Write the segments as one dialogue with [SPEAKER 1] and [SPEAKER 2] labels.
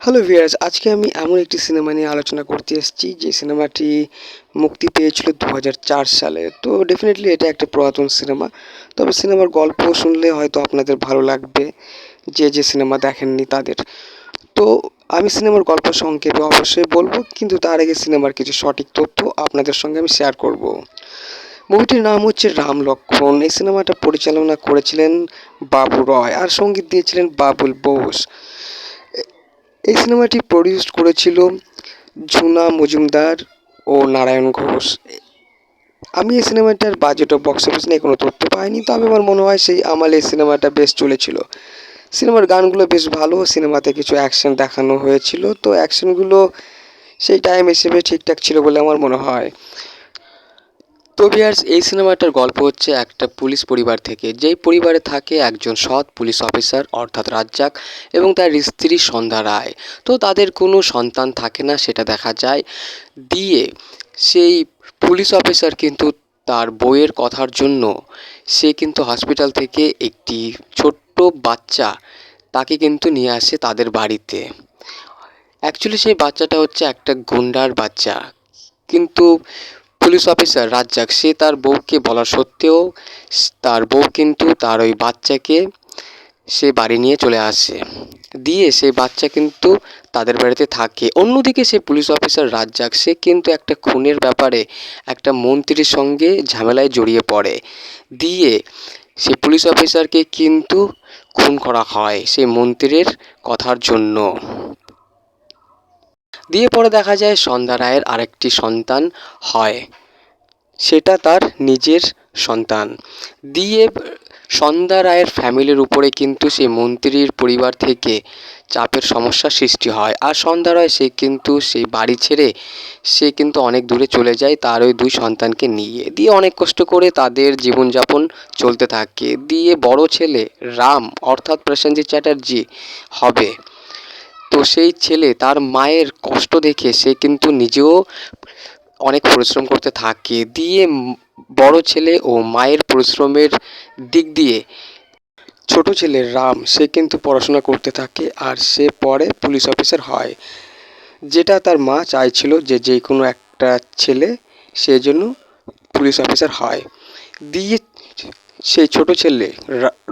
[SPEAKER 1] Hello viewers, আজকে আমি এমন একটি সিনেমা নিয়ে আলোচনা করতে এসেছি যে সিনেমাটি মুক্তি পেয়েছিল 2004 সালে। তো ডেফিনেটলি এটা একটা পুরাতন সিনেমা। তবে সিনেমার গল্প শুনলে হয়তো আপনাদের ভালো লাগবে, যে সিনেমা দেখেননি তাদের। তো আমি সিনেমার গল্প সংক্ষেপে অবশ্যই বলবো, কিন্তু তার আগে সিনেমার কিছু সঠিক তথ্য আপনাদের সঙ্গে আমি শেয়ার করব। মুভিটির নাম হচ্ছে রাম লক্ষ্মণ। এই সিনেমাটা পরিচালনা করেছিলেন বাবু রয় আর সঙ্গীত দিয়েছিলেন বাবুল বোস। এই সিনেমাটি প্রডিউস করেছিল ঝুনা মজুমদার ও নারায়ণ ঘোষ। আমি এই সিনেমাটার বাজেট ও বক্স অফিস নিয়ে কোনো তথ্য পাইনি, তবে আমার মনে হয় সেই আমলে এই সিনেমাটা বেশ চলেছিল। সিনেমার গানগুলো বেশ ভালো, সিনেমাতে কিছু অ্যাকশন দেখানো হয়েছিল, তো অ্যাকশনগুলো সেই টাইম হিসেবে ঠিকঠাক ছিল বলে আমার মনে হয়। তো ভিউয়ার্স, এই সিনেমাটার গল্প হচ্ছে একটা পুলিশ পরিবার থেকে, যেই পরিবারে থাকে একজন সৎ পুলিশ অফিসার অর্থাৎ রাজ্জাক এবং তার স্ত্রী সন্ধ্যা রায়। তো তাদের কোনো সন্তান থাকে না, সেটা দেখা যায়। দিয়ে সেই পুলিশ অফিসার কিন্তু তার বউয়ের কথার জন্য সে কিন্তু হসপিটাল থেকে একটি ছোট্ট বাচ্চা তাকে কিন্তু নিয়ে আসে তাদের বাড়িতে। অ্যাকচুয়ালি সেই বাচ্চাটা হচ্ছে একটা গুন্ডার বাচ্চা, কিন্তু পুলিশ অফিসার রাজ্জাক সে তার বউকে বলা সত্ত্বেও তার বউ কিন্তু তার ওই বাচ্চাকে সে বাড়ি নিয়ে চলে আসে। দিয়ে সেই বাচ্চা কিন্তু তাদের বাড়িতে থাকে। অন্যদিকে সে পুলিশ অফিসার রাজ্জাক সে কিন্তু একটা খুনের ব্যাপারে একটা মন্ত্রীর সঙ্গে ঝামেলায় জড়িয়ে পড়ে। দিয়ে সেই পুলিশ অফিসারকে কিন্তু খুন করা হয় সেই মন্ত্রীর কথার জন্য। দিয়ে পরে দেখা যায় সন্ধ্যা রায়ের আরেকটি সন্তান হয়, সেটা তার নিজের সন্তান। দিয়ে সন্ধ্যা রায়ের ফ্যামিলির উপরে কিন্তু সেই মন্ত্রীর পরিবার থেকে চাপের সমস্যার সৃষ্টি হয়। আর সন্ধ্যা রায় সে কিন্তু সেই বাড়ি ছেড়ে সে কিন্তু অনেক দূরে চলে যায় তার ওই দুই সন্তানকে নিয়ে। দিয়ে অনেক কষ্ট করে তাদের জীবনযাপন চলতে থাকে। দিয়ে বড় ছেলে রাম অর্থাৎ প্রসেনজিৎ চ্যাটার্জি হবে। তো সেই ছেলে তার মায়ের কষ্ট দেখে সে কিন্তু নিজেও অনেক পরিশ্রম করতে থাকে। দিয়ে বড় ছেলে ও মায়ের পরিশ্রমের দিক দিয়ে ছোট ছেলে রাম সে কিন্তু পড়াশোনা করতে থাকে, আর সে পরে পুলিশ অফিসার হয়, যেটা তার মা চাইছিল যে কোনো একটা ছেলে সে জন্য পুলিশ অফিসার হয়। দিয়ে সেই ছোট ছেলে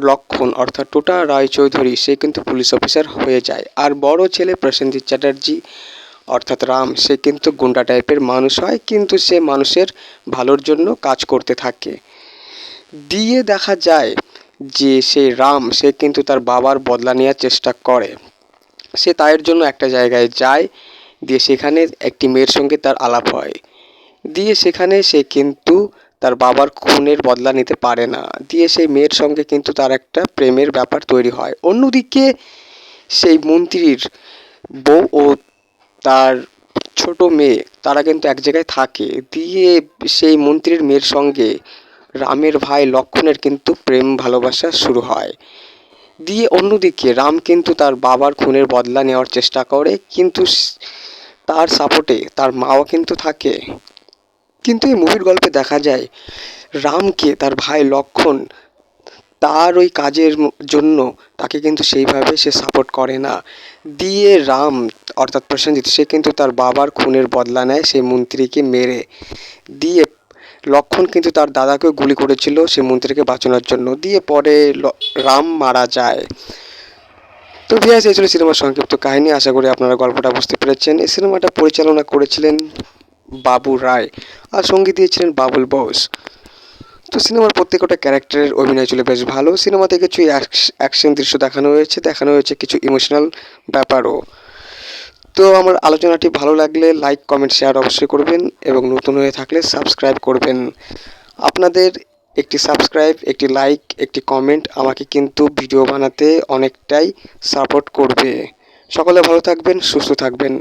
[SPEAKER 1] লক্ষণ অর্থাৎ টোটা রায়চৌধুরী সে কিন্তু পুলিশ অফিসার হয়ে যায়। আর বড় ছেলে প্রসেনজিৎ চ্যাটার্জি অর্থাৎ রাম সে কিন্তু গুন্ডা টাইপের মানুষ হয়, কিন্তু সে মানুষের ভালোর জন্য কাজ করতে থাকে। দিয়ে দেখা যায় যে সেই রাম সে কিন্তু তার বাবার বদলা নেওয়ার চেষ্টা করে। সে তাইয়ের জন্য একটা জায়গায় যায়, দিয়ে সেখানে একটি মেয়ের সঙ্গে তার আলাপ হয়। দিয়ে সেখানে সে কিন্তু তার বাবার খুনের বদলা নিতে পারে না। দিয়ে সেই মেয়ের সঙ্গে কিন্তু তার একটা প্রেমের ব্যাপার তৈরি হয়। অন্যদিকে সেই মন্ত্রীর বউ ও তার ছোট মেয়ে তারা কিন্তু এক জায়গায় থাকে। দিয়ে সেই মন্ত্রীর মেয়ের সঙ্গে রামের ভাই লক্ষণের কিন্তু প্রেম ভালোবাসা শুরু হয়। দিয়ে অন্যদিকে রাম কিন্তু তার বাবার খুনের বদলা নেওয়ার চেষ্টা করে, কিন্তু তার সাপোর্টে তার মাও কিন্তু থাকে। কিন্তু এই মুভির গল্পে দেখা যায় রামকে তার ভাই লক্ষণ তার ওই কাজের জন্য তাকে কিন্তু সেইভাবে সে সাপোর্ট করে না। দিয়ে রাম অর্থাৎ প্রসেনজিৎ সে কিন্তু তার বাবার খুনের বদলা নেয় সেই মন্ত্রীকে মেরে। দিয়ে লক্ষণ কিন্তু তার দাদাকেও গুলি করেছিল সেই মন্ত্রীকে বাঁচানোর জন্য। দিয়ে পরে রাম মারা যায়। তো ভিউয়ার্স, এই ছিল সিনেমার সংক্ষিপ্ত কাহিনী। আশা করি আপনারা গল্পটা বুঝতে পেরেছেন। এই সিনেমাটা পরিচালনা করেছিলেন বাবু রায় আর সঙ্গীত দিয়েছিলেন বাবুল বোস। তো সিনেমার প্রত্যেকটা ক্যারেক্টারের অভিনয় ছিল বেশ ভালো। সিনেমাতে কিছু অ্যাকশন দৃশ্য দেখানো হয়েছে কিছু ইমোশনাল ব্যাপারও। তো আমার আলোচনাটি ভালো লাগলে লাইক কমেন্ট শেয়ার অবশ্যই করবেন, এবং নতুন হয়ে থাকলে সাবস্ক্রাইব করবেন। আপনাদের একটি সাবস্ক্রাইব, একটি লাইক, একটি কমেন্ট আমাকে কিন্তু ভিডিও বানাতে অনেকটাই সাপোর্ট করবে। সকলে ভালো থাকবেন, সুস্থ থাকবেন।